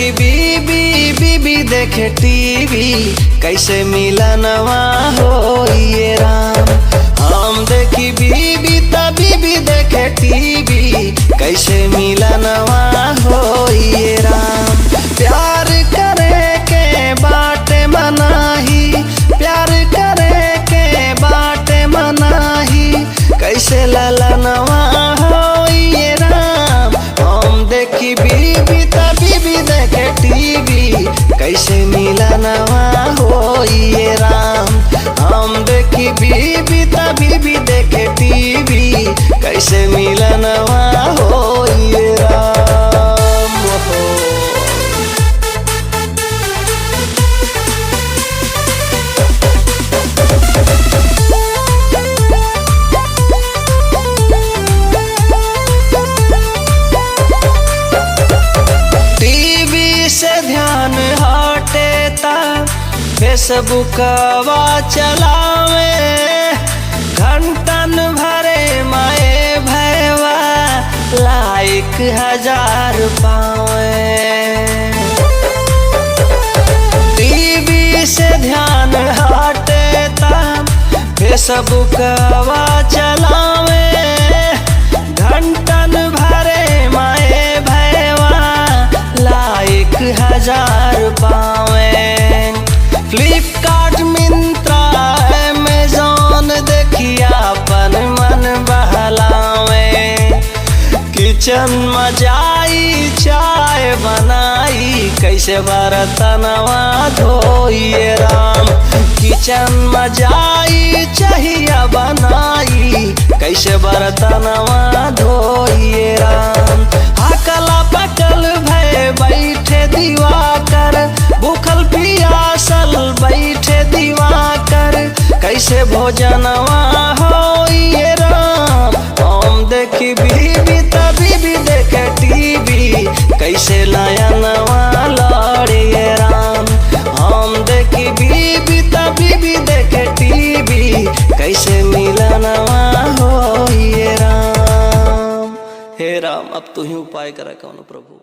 देखी बीबी बीबी देखे टीवी, कैसे मिलनवा हो ये राम। हम देखी बीबी त बीबी देखे टीवी, कैसे मिलनवा हो ये राम। प्यार करे के बाटे मनाही, प्यार करे के बाटे मनाही, कैसे ललनवा हो ये राम। हम देखी बीबी त बीबी देखे टीवी, कैसे मिलनवा हो ये राम। हम देखी बीबी त बीबी देखे टीवी, कैसे मिलनवा हो ये राम हो। टीवी से ध्यान हटे ता फेसबुकवा चलावे, घंटन भरे माए भैवा लाइक 1000 पावे। टीवी से ध्यान हटे ता फेसबुकवा चलावे, घंटन भरे माए भैवा लाइक 1000 पावे। फ्लिपकार्ट मिंत्रा अमेज़न देखिया अपन मन बहलावे। किचन में जाई चाय बनाई, कैसे बर्तनवा धोइए राम। किचन में जाई चाहिए बनाई, कैसे बर्तनवा धोइए राम। हकला पकल भय बैठे दिवाकर, भूखल पियासल बैठे दिवाकर, कैसे भोजनवा हो ये राम। हम देखी बीबी त बीबी देखे टीवी, कैसे नयनवा लड़िए राम। हम देखी बीबी त बीबी देखे टीवी, कैसे मिलनवा हो ये राम। हे राम अब तू ही उपाय करा कौन प्रभु।